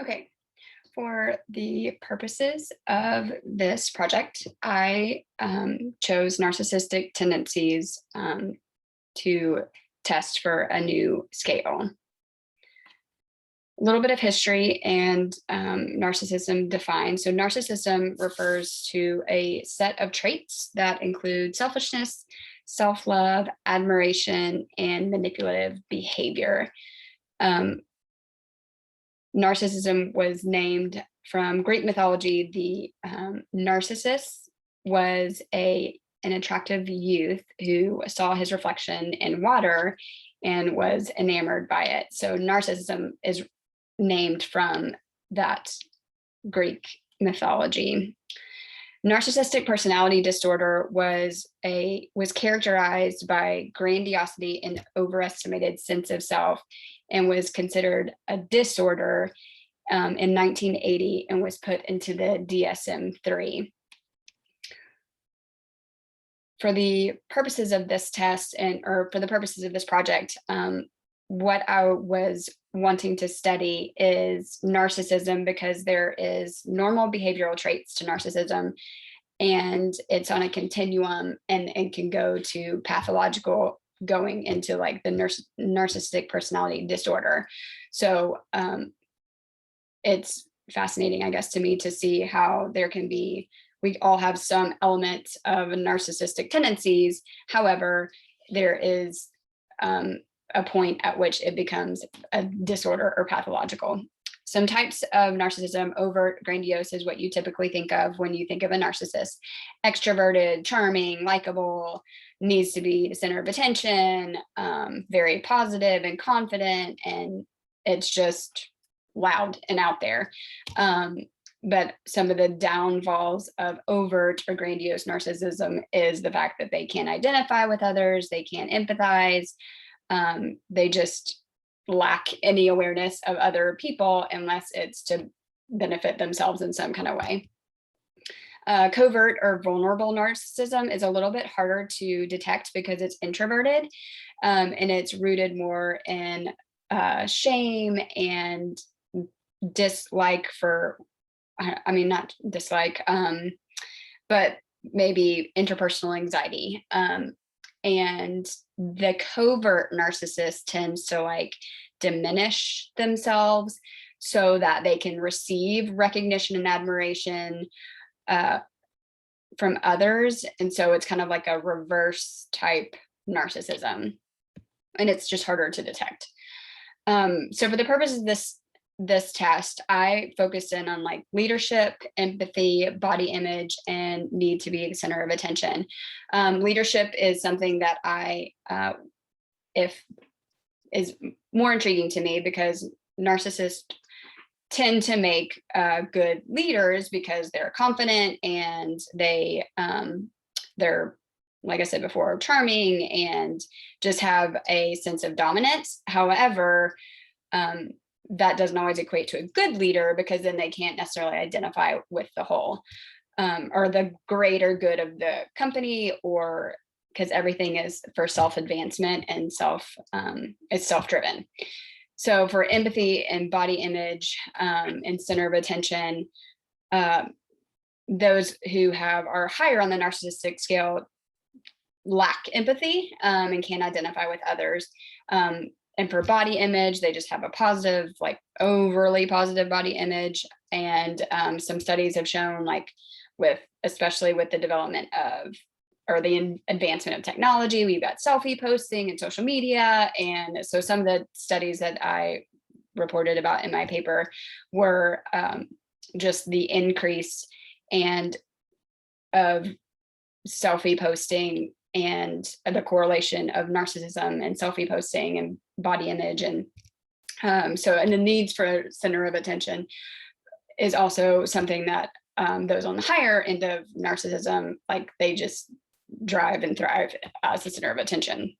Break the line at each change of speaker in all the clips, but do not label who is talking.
Okay, for the purposes of this project, I chose narcissistic tendencies to test for a new scale. A little bit of history and narcissism defined. So, narcissism refers to a set of traits that include selfishness, self love, admiration, and manipulative behavior. Um, Narcissism was named from Greek mythology. The Narcissus was an attractive youth who saw his reflection in water and was enamored by it. So narcissism is named from that Greek mythology. Narcissistic personality disorder was characterized by grandiosity and overestimated sense of self, and was considered a disorder in 1980 and was put into the DSM-3. For the purposes of this test or for the purposes of this project, what I was wanting to study is narcissism, because there is normal behavioral traits to narcissism, and it's on a continuum and can go to pathological, going into like the narcissistic personality disorder. So it's fascinating, I guess, to me to see how we all have some elements of narcissistic tendencies. However, there is a point at which it becomes a disorder or pathological. Some types of narcissism: overt, grandiose is what you typically think of when you think of a narcissist. Extroverted, charming, likable, needs to be the center of attention, very positive and confident, and it's just loud and out there. But some of the downfalls of overt or grandiose narcissism is the fact that they can't identify with others, they can't empathize, they just lack any awareness of other people unless it's to benefit themselves in some kind of way. Covert or vulnerable narcissism is a little bit harder to detect because it's introverted, and it's rooted more in shame and dislike for, I mean, not dislike, but maybe interpersonal anxiety. And the covert narcissist tends to like diminish themselves so that they can receive recognition and admiration from others. And so it's kind of like a reverse type narcissism, and it's just harder to detect. So for the purposes of this test, I focused in on like leadership, empathy, body image, and need to be the center of attention. Leadership is something that if is more intriguing to me, because narcissists tend to make good leaders because they're confident and they're, like I said before, charming and just have a sense of dominance. However, that doesn't always equate to a good leader, because then they can't necessarily identify with the whole or the greater good of the company, or because everything is for self-advancement and it's self-driven. So for empathy and body image and center of attention, those who are higher on the narcissistic scale lack empathy and can't identify with others. And for body image, they just have a positive, like overly positive body image. And some studies have shown, like especially with the development of, or the advancement of technology, we've got selfie posting and social media. And so some of the studies that I reported about in my paper were just the increase and of selfie posting and the correlation of narcissism and selfie posting and body image. And and the needs for center of attention is also something that those on the higher end of narcissism, like they just drive and thrive as the center of attention.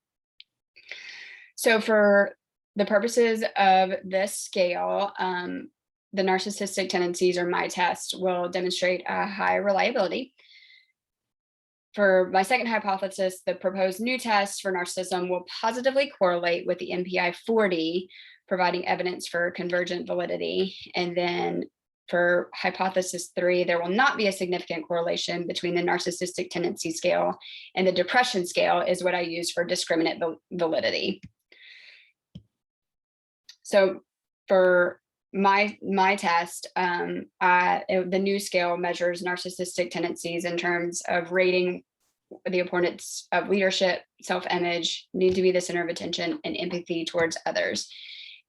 So for the purposes of this scale, the narcissistic tendencies, or my test, will demonstrate a high reliability. For my second hypothesis, the proposed new test for narcissism will positively correlate with the MPI 40 providing evidence for convergent validity. And then for hypothesis 3, there will not be a significant correlation between the narcissistic tendency scale and the depression scale is what I use for discriminant validity. So for my test, the new scale measures narcissistic tendencies in terms of rating the importance of leadership, self-image, need to be the center of attention, and empathy towards others.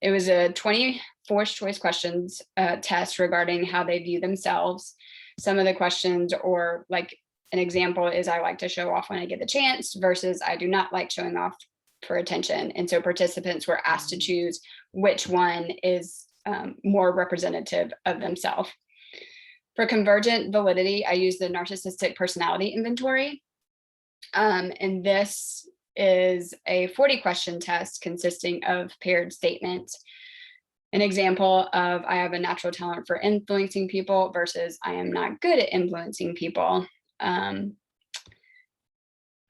It was a 20 forced choice questions test regarding how they view themselves. Some of the questions, or like an example is, I like to show off when I get the chance versus I do not like showing off for attention. And so participants were asked to choose which one is more representative of themselves. For convergent validity, I use the narcissistic personality inventory. And this is a 40 question test consisting of paired statements. An example of I have a natural talent for influencing people versus I am not good at influencing people.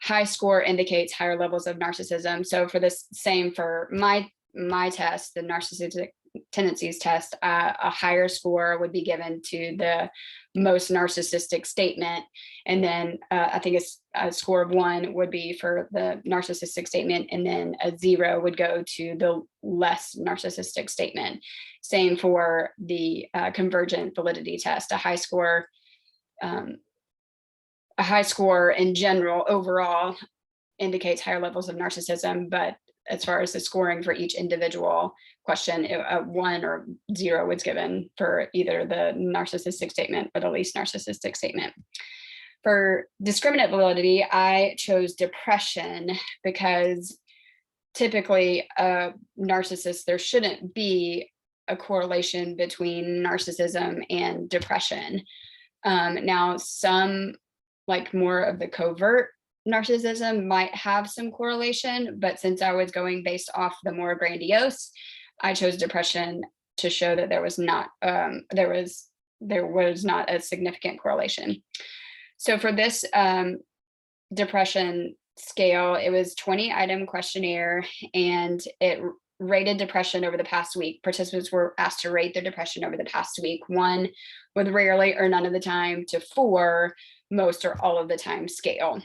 High score indicates higher levels of narcissism. So for this same, for my test, the narcissistic tendencies test, a higher score would be given to the most narcissistic statement. And then I think it's a score of 1 would be for the narcissistic statement, and then a 0 would go to the less narcissistic statement. Same for the convergent validity test. A high score in general overall indicates higher levels of narcissism, but as far as the scoring for each individual question, a 1 or 0 was given for either the narcissistic statement or the least narcissistic statement. For discriminant validity, I chose depression because typically a narcissist, there shouldn't be a correlation between narcissism and depression. Now, some, like more of the covert narcissism, might have some correlation, but since I was going based off the more grandiose, I chose depression to show that there was not a significant correlation. So for this depression scale, it was 20 item questionnaire, and it rated depression over the past week. Participants were asked to rate their depression over the past week, 1 with rarely or none of the time to 4 most or all of the time scale.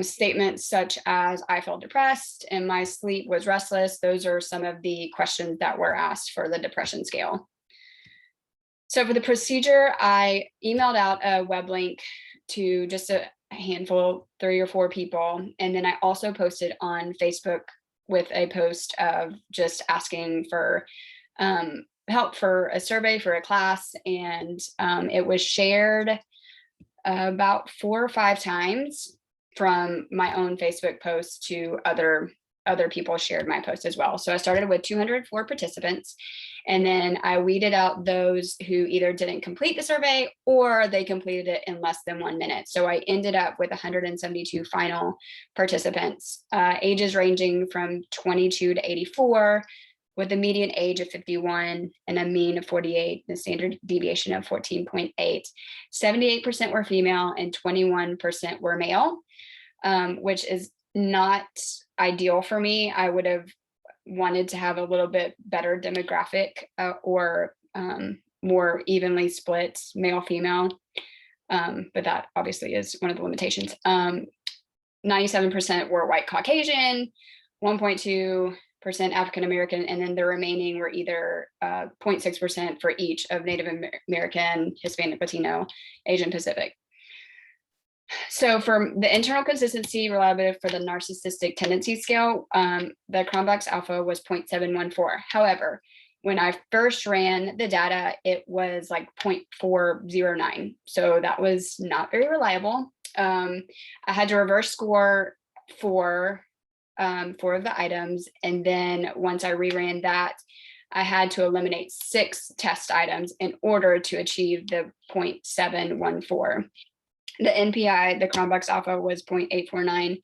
Statements such as I felt depressed and my sleep was restless, those are some of the questions that were asked for the depression scale. So for the procedure, I emailed out a web link to just a handful, 3 or 4 people. And then I also posted on Facebook with a post of just asking for help for a survey for a class. And it was shared about 4 or 5 times from my own Facebook post to other people shared my post as well. So I started with 204 participants, and then I weeded out those who either didn't complete the survey or they completed it in less than 1 minute. So I ended up with 172 final participants, ages ranging from 22 to 84, with a median age of 51 and a mean of 48, the standard deviation of 14.8. 78% were female and 21% were male, which is not ideal for me. I would have wanted to have a little bit better demographic or more evenly split male female, but that obviously is one of the limitations. 97% were white Caucasian, 1.2% African American, and then the remaining were either 0.6% for each of Native American, Hispanic, Latino, Asian Pacific. So for the internal consistency reliability for the narcissistic tendency scale, the Cronbach's alpha was 0.714. However, when I first ran the data, it was like 0.409. So that was not very reliable. I had to reverse score 4 of the items. And then once I reran that, I had to eliminate 6 test items in order to achieve the 0.714. The NPI, the Cronbach's alpha, was 0.849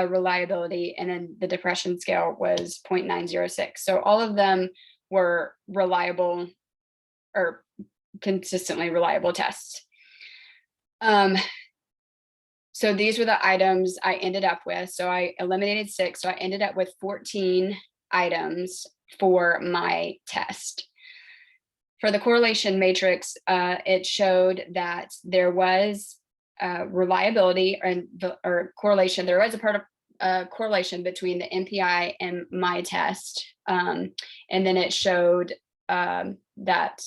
reliability, and then the depression scale was 0.906. So all of them were reliable or consistently reliable tests. So these were the items I ended up with. So I eliminated 6. So I ended up with 14 items for my test. For the correlation matrix, it showed that there was reliability or correlation. There was a part of correlation between the NPI and my test. And then it showed that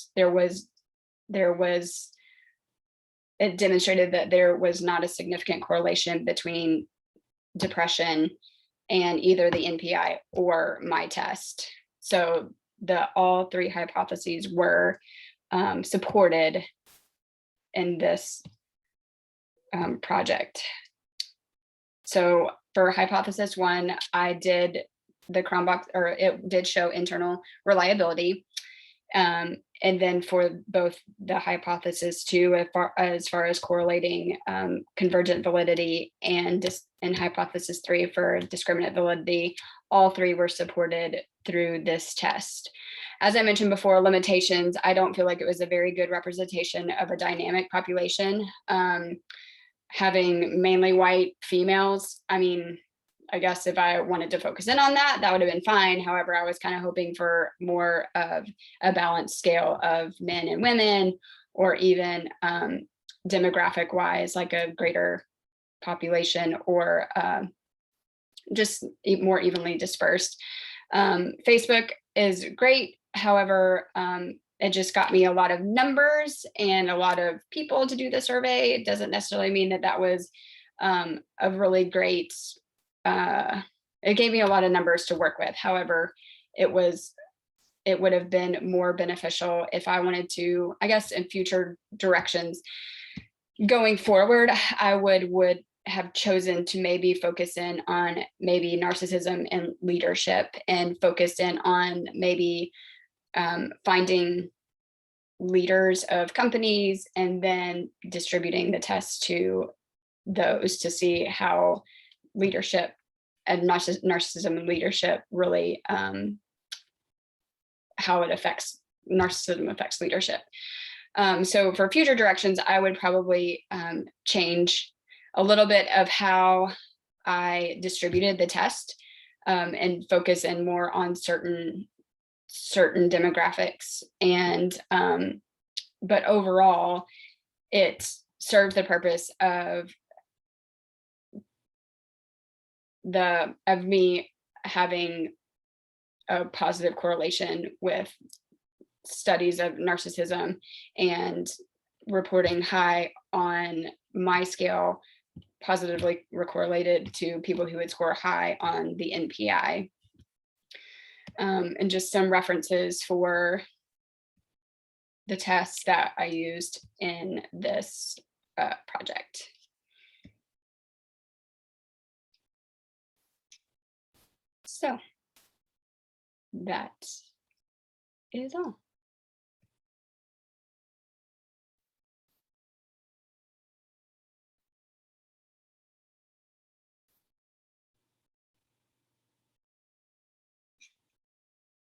it demonstrated that there was not a significant correlation between depression and either the NPI or my test. So all three hypotheses were supported in this project. So for hypothesis 1, I did the Cronbach, or it did show internal reliability. And then for both the hypothesis 2, as far as correlating convergent validity and hypothesis 3 for discriminant validity, all three were supported through this test. As I mentioned before, limitations, I don't feel like it was a very good representation of a dynamic population. Having mainly white females, I mean, I guess if I wanted to focus in on that, that would have been fine. However, I was kind of hoping for more of a balanced scale of men and women, or even demographic wise, like a greater population, or just more evenly dispersed. Facebook is great. However, it just got me a lot of numbers and a lot of people to do the survey. It doesn't necessarily mean that that was a really great, it gave me a lot of numbers to work with. However, it would have been more beneficial if I wanted to, I guess, in future directions going forward, I would have chosen to maybe focus in on maybe narcissism and leadership, and focus in on maybe finding leaders of companies and then distributing the test to those to see how leadership and narcissism and leadership really, how it affects narcissism affects leadership. So for future directions, I would probably change a little bit of how I distributed the test, and focus in more on certain demographics. And but overall, it served the purpose of me having a positive correlation with studies of narcissism and reporting high on my scale, positively correlated to people who would score high on the NPI. And just some references for the tests that I used in this project. So that is all.